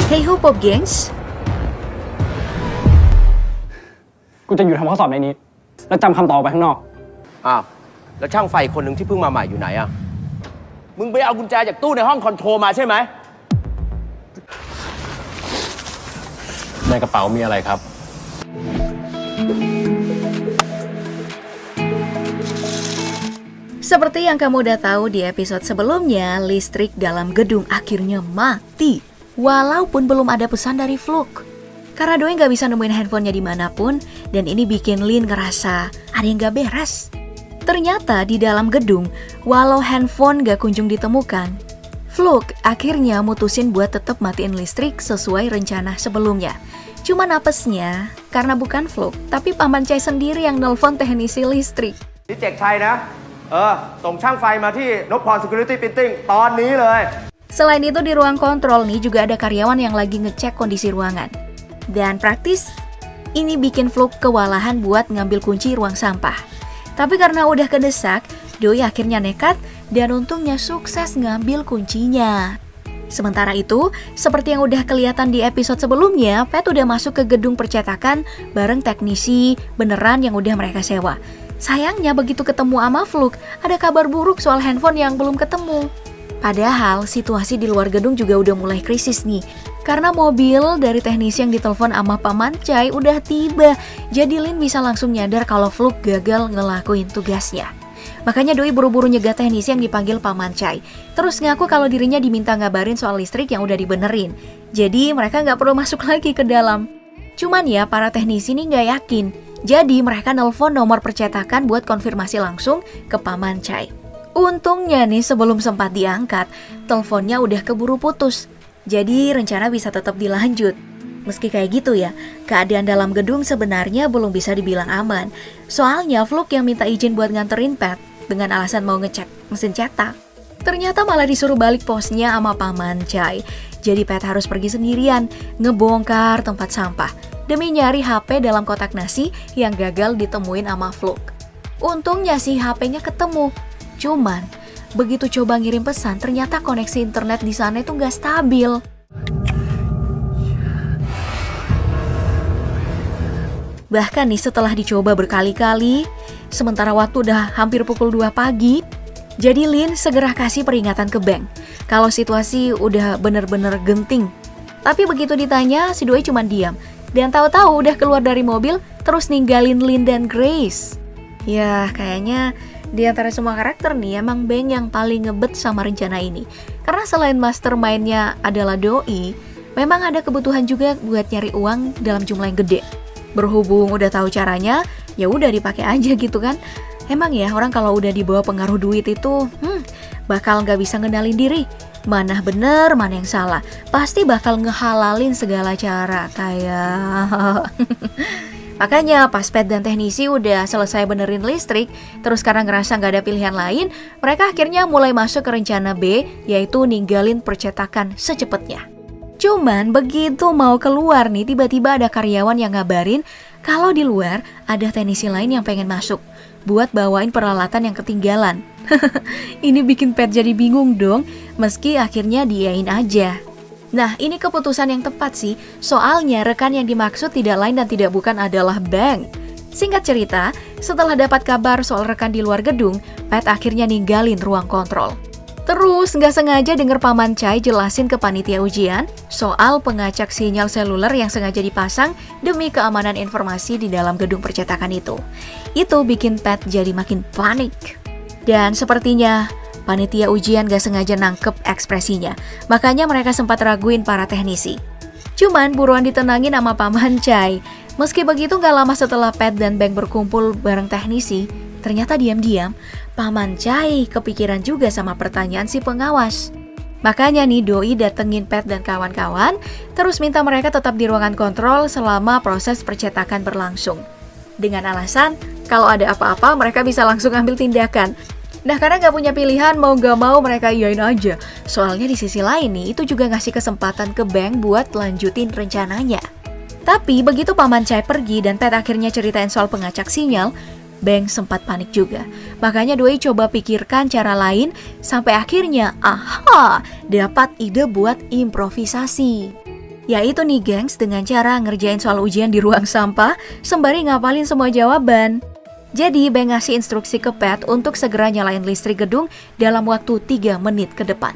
Hey ho Pop Gengs กูจะอยู่ทำข้อสอบในนี้แล้วจำคำตอบไปข้างนอกอ้าวแล้วช่างไฟคนหนึ่งที่เพิ่งมาใหม่อยู่ไหนอ่ะมึงไปเอากุญแจจากตู้ในห้องคอนโทรลมาใช่ไหมในกระเป๋ามีอะไรครับ Seperti yang kamu udah tahu di episode sebelumnya, listrik dalam gedung akhirnya mati, walaupun belum ada pesan dari Fluke. Karena Doi nggak bisa nemuin handphonenya dimanapun, dan ini bikin Lin ngerasa ada yang nggak beres. Ternyata di dalam gedung, walau handphone nggak kunjung ditemukan, Fluke akhirnya mutusin buat tetap matiin listrik sesuai rencana sebelumnya. Cuman apesnya, karena bukan Fluke, tapi Paman Chai sendiri yang nelpon teknisi listrik. นี่เจกชัยนะส่งช่างไฟมาที่นพพร Security Printing ตอนนี้เลย Selain itu di ruang kontrol nih juga ada karyawan yang lagi ngecek kondisi ruangan. Dan praktis, ini bikin Fluke kewalahan buat ngambil kunci ruang sampah. Tapi karena udah kedesak, Doi akhirnya nekat dan untungnya sukses ngambil kuncinya. Sementara itu, seperti yang udah kelihatan di episode sebelumnya, Pat udah masuk ke gedung percetakan bareng teknisi beneran yang udah mereka sewa. Sayangnya begitu ketemu sama Fluke, ada kabar buruk soal handphone yang belum ketemu. Padahal situasi di luar gedung juga udah mulai krisis nih. Karena mobil dari teknisi yang ditelepon sama Paman Chai udah tiba. Jadi Lin bisa langsung nyadar kalau Fluke gagal ngelakuin tugasnya. Makanya Doi buru-buru nyegah teknisi yang dipanggil Paman Chai. Terus ngaku kalau dirinya diminta ngabarin soal listrik yang udah dibenerin. Jadi mereka nggak perlu masuk lagi ke dalam. Cuman ya para teknisi ini nggak yakin. Jadi mereka nelpon nomor percetakan buat konfirmasi langsung ke Paman Chai. Untungnya nih sebelum sempat diangkat, teleponnya udah keburu putus. Jadi rencana bisa tetap dilanjut. Meski kayak gitu ya, keadaan dalam gedung sebenarnya belum bisa dibilang aman. Soalnya Fluke yang minta izin buat nganterin Pat dengan alasan mau ngecek mesin cetak. Ternyata malah disuruh balik posnya sama Paman Chai. Jadi Pat harus pergi sendirian, ngebongkar tempat sampah demi nyari HP dalam kotak nasi yang gagal ditemuin sama Fluke. Untungnya sih HP-nya ketemu. Cuman, begitu coba ngirim pesan, ternyata koneksi internet di sana itu nggak stabil. Bahkan nih setelah dicoba berkali-kali, sementara waktu udah hampir pukul 2 pagi, jadi Lin segera kasih peringatan ke bank kalau situasi udah bener-bener genting. Tapi begitu ditanya, si Doi cuma diam. Dan tahu-tahu udah keluar dari mobil, terus ninggalin Lin dan Grace. Ya, kayaknya di antara semua karakter nih, emang Beng yang paling ngebet sama rencana ini. Karena selain mastermind-nya adalah Doi, memang ada kebutuhan juga buat nyari uang dalam jumlah yang gede. Berhubung udah tahu caranya, ya udah dipakai aja gitu kan. Emang ya orang kalau udah dibawa pengaruh duit itu, bakal nggak bisa ngendalin diri. Mana bener, mana yang salah. Pasti bakal ngehalalin segala cara kayak... Makanya pas Pat dan teknisi udah selesai benerin listrik, terus sekarang ngerasa nggak ada pilihan lain, mereka akhirnya mulai masuk ke rencana B, yaitu ninggalin percetakan secepatnya. Cuman begitu mau keluar nih, tiba-tiba ada karyawan yang ngabarin kalau di luar ada teknisi lain yang pengen masuk buat bawain peralatan yang ketinggalan. Ini bikin Pat jadi bingung dong, meski akhirnya diain aja. Nah, ini keputusan yang tepat sih, soalnya rekan yang dimaksud tidak lain dan tidak bukan adalah Bang. Singkat cerita, setelah dapat kabar soal rekan di luar gedung, Pat akhirnya ninggalin ruang kontrol. Terus nggak sengaja denger Paman Chai jelasin ke panitia ujian soal pengacak sinyal seluler yang sengaja dipasang demi keamanan informasi di dalam gedung percetakan itu. Itu bikin Pat jadi makin panik. Dan sepertinya panitia ujian gak sengaja nangkep ekspresinya, makanya mereka sempat raguin para teknisi. Cuman buruan ditenangin sama Paman Chai. Meski begitu gak lama setelah Pat dan Bang berkumpul bareng teknisi, ternyata diam-diam Paman Chai kepikiran juga sama pertanyaan si pengawas. Makanya nih Doi datengin Pat dan kawan-kawan, terus minta mereka tetap di ruangan kontrol selama proses percetakan berlangsung. Dengan alasan, kalau ada apa-apa mereka bisa langsung ambil tindakan. Nah karena gak punya pilihan, mau gak mau mereka iyain aja. Soalnya di sisi lain nih, itu juga ngasih kesempatan ke Bang buat lanjutin rencananya. Tapi begitu Paman Chai pergi dan Pat akhirnya ceritain soal pengacak sinyal, Bang sempat panik juga. Makanya Doi coba pikirkan cara lain, sampai akhirnya, dapat ide buat improvisasi. Yaitu nih gengs, dengan cara ngerjain soal ujian di ruang sampah sembari ngapalin semua jawaban. Jadi Beng ngasih instruksi ke Pat untuk segera nyalain listrik gedung dalam waktu 3 menit ke depan.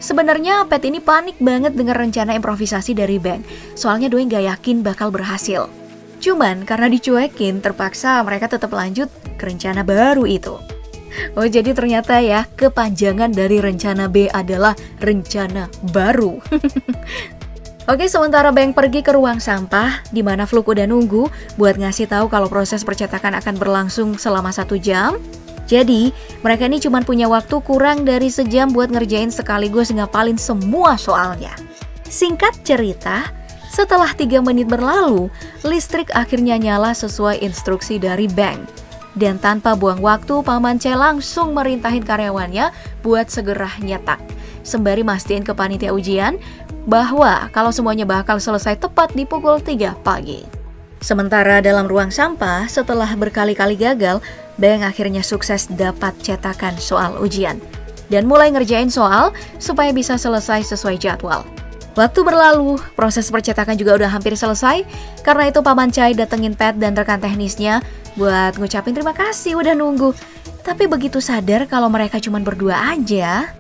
Sebenarnya Pat ini panik banget dengar rencana improvisasi dari Beng, soalnya doi gak yakin bakal berhasil. Cuman karena dicuekin, terpaksa mereka tetap lanjut ke rencana baru itu. Oh, jadi ternyata ya, kepanjangan dari rencana B adalah rencana baru. Oke, sementara Beng pergi ke ruang sampah, di mana Fluk udah nunggu buat ngasih tahu kalau proses percetakan akan berlangsung selama 1 jam. Jadi, mereka ini cuma punya waktu kurang dari sejam buat ngerjain sekaligus ngapalin semua soalnya. Singkat cerita, setelah 3 menit berlalu, listrik akhirnya nyala sesuai instruksi dari Beng. Dan tanpa buang waktu, Paman C langsung merintahin karyawannya buat segera nyetak, sembari mastiin ke panitia ujian bahwa kalau semuanya bakal selesai tepat di pukul 3 pagi. Sementara dalam ruang sampah, setelah berkali-kali gagal, Beng akhirnya sukses dapat cetakan soal ujian dan mulai ngerjain soal supaya bisa selesai sesuai jadwal. Waktu berlalu, proses percetakan juga udah hampir selesai. Karena itu Paman Chai datengin Pat dan rekan teknisnya buat ngucapin terima kasih udah nunggu. Tapi begitu sadar kalau mereka cuma berdua aja,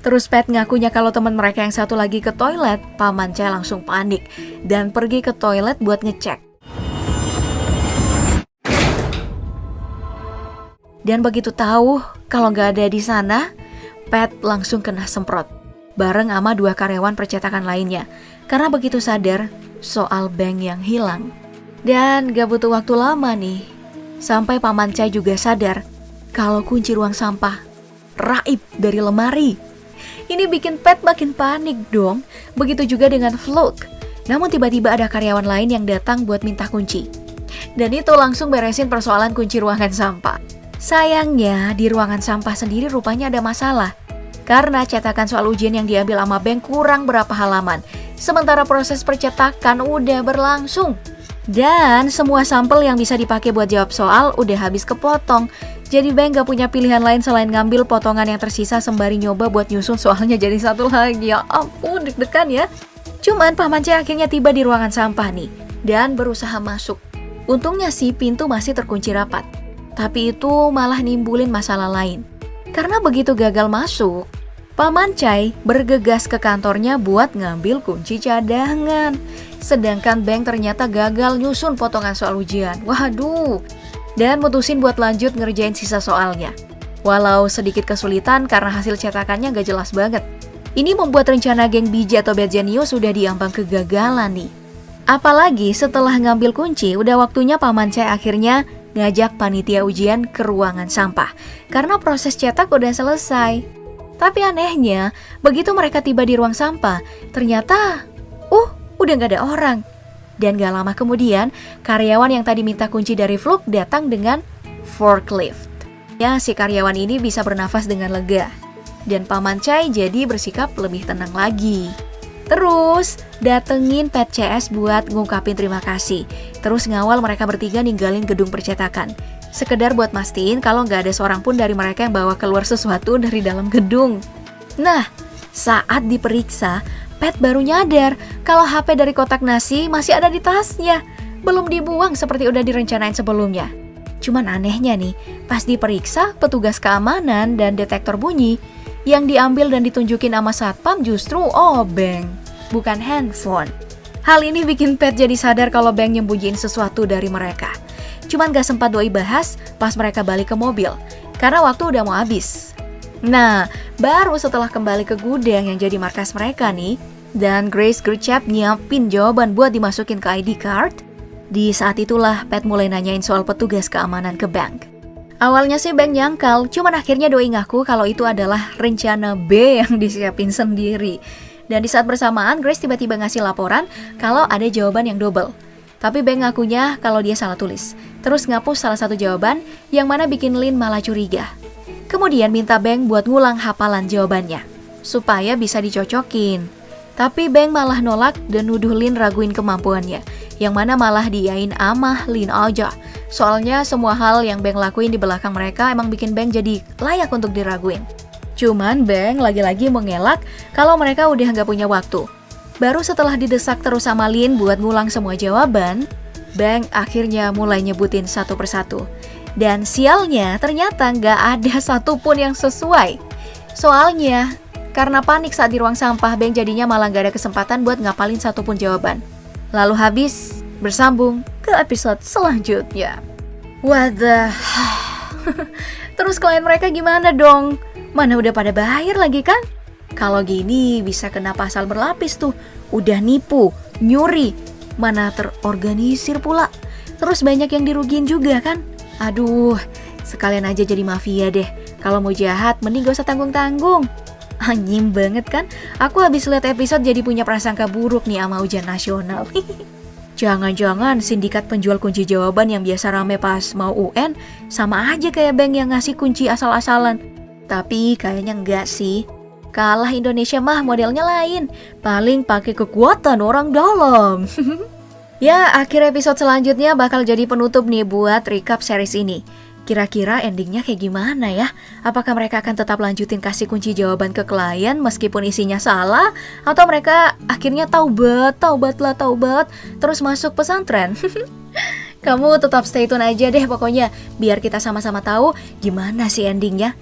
terus Pat ngakunya kalau teman mereka yang satu lagi ke toilet, Paman Chai langsung panik dan pergi ke toilet buat ngecek. Dan begitu tahu kalau nggak ada di sana, Pat langsung kena semprot bareng sama 2 karyawan percetakan lainnya, karena begitu sadar soal Beng yang hilang. Dan gak butuh waktu lama nih, sampai Paman Chai juga sadar kalau kunci ruang sampah raib dari lemari. Ini bikin Pat makin panik dong, begitu juga dengan Fluk. Namun tiba-tiba ada karyawan lain yang datang buat minta kunci. Dan itu langsung beresin persoalan kunci ruangan sampah. Sayangnya di ruangan sampah sendiri rupanya ada masalah. Karena cetakan soal ujian yang diambil sama Beng kurang berapa halaman, sementara proses percetakan udah berlangsung. Dan semua sampel yang bisa dipakai buat jawab soal udah habis kepotong. Jadi Beng gak punya pilihan lain selain ngambil potongan yang tersisa sembari nyoba buat nyusun soalnya jadi satu lagi. Ya ampun, deg-degan ya. Cuman Paman C akhirnya tiba di ruangan sampah nih dan berusaha masuk. Untungnya sih pintu masih terkunci rapat. Tapi itu malah nimbulin masalah lain. Karena begitu gagal masuk, Paman Chai bergegas ke kantornya buat ngambil kunci cadangan. Sedangkan Beng ternyata gagal nyusun potongan soal ujian. Waduh. Dan mutusin buat lanjut ngerjain sisa soalnya. Walau sedikit kesulitan karena hasil cetakannya gak jelas banget. Ini membuat rencana geng biji atau Bad Genius sudah diambang kegagalan nih. Apalagi setelah ngambil kunci, udah waktunya Paman Chai akhirnya ngajak panitia ujian ke ruangan sampah karena proses cetak udah selesai. Tapi anehnya, begitu mereka tiba di ruang sampah, ternyata udah gak ada orang. Dan gak lama kemudian, karyawan yang tadi minta kunci dari Fluk datang dengan forklift. Ya, si karyawan ini bisa bernafas dengan lega. Dan Paman Chai jadi bersikap lebih tenang lagi. Terus datengin Pat CS buat ngungkapin terima kasih. Terus ngawal mereka bertiga ninggalin gedung percetakan. Sekedar buat mastiin kalau nggak ada seorang pun dari mereka yang bawa keluar sesuatu dari dalam gedung. Nah, saat diperiksa, Pat baru nyadar kalau HP dari kotak nasi masih ada di tasnya. Belum dibuang seperti udah direncanain sebelumnya. Cuman anehnya nih, pas diperiksa, petugas keamanan dan detektor bunyi yang diambil dan ditunjukin sama satpam justru obeng, bukan handphone. Hal ini bikin Pat jadi sadar kalau Beng nyembunyiin sesuatu dari mereka. Cuman gak sempat doi bahas pas mereka balik ke mobil, karena waktu udah mau habis. Nah, baru setelah kembali ke gudang yang jadi markas mereka nih, dan Grace Gerchap nyiapin jawaban buat dimasukin ke ID card, di saat itulah Pat mulai nanyain soal petugas keamanan ke bank. Awalnya sih Beng nyangkal, cuman akhirnya doi ngaku kalau itu adalah rencana B yang disiapin sendiri. Dan di saat bersamaan, Grace tiba-tiba ngasih laporan kalau ada jawaban yang double. Tapi Beng ngakunya kalau dia salah tulis. Terus ngapus salah satu jawaban yang mana bikin Lin malah curiga. Kemudian minta Beng buat ngulang hafalan jawabannya, supaya bisa dicocokin. Tapi Beng malah nolak dan nuduh Lin raguin kemampuannya, yang mana malah diain amah Lin aja. Soalnya semua hal yang Beng lakuin di belakang mereka emang bikin Beng jadi layak untuk diraguin. Cuman Beng lagi-lagi mengelak kalau mereka udah nggak punya waktu. Baru setelah didesak terus sama Lin buat ngulang semua jawaban, Beng akhirnya mulai nyebutin satu persatu. Dan sialnya ternyata nggak ada satupun yang sesuai. Soalnya, karena panik saat di ruang sampah, Beng jadinya malah nggak ada kesempatan buat ngapalin satupun jawaban. Lalu habis, bersambung ke episode selanjutnya. What the... Terus klien mereka gimana dong? Mana udah pada bayar lagi kan? Kalau gini bisa kena pasal berlapis tuh. Udah nipu, nyuri, mana terorganisir pula. Terus banyak yang dirugiin juga kan? Aduh, sekalian aja jadi mafia deh. Kalau mau jahat, mending gak usah tanggung-tanggung. Anyim banget kan? Aku habis lihat episode jadi punya prasangka buruk nih sama ujian nasional. Jangan-jangan sindikat penjual kunci jawaban yang biasa rame pas mau UN sama aja kayak Beng yang ngasih kunci asal-asalan. Tapi kayaknya enggak sih. Kalah Indonesia mah modelnya lain. Paling pakai kekuatan orang dalam. Ya, akhir episode selanjutnya bakal jadi penutup nih buat recap series ini. Kira-kira endingnya kayak gimana ya? Apakah mereka akan tetap lanjutin kasih kunci jawaban ke klien meskipun isinya salah? Atau mereka akhirnya taubat, terus masuk pesantren? Kamu tetap stay tune aja deh pokoknya, biar kita sama-sama tahu gimana sih endingnya.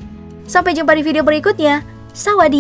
Sampai jumpa di video berikutnya. Sawadi!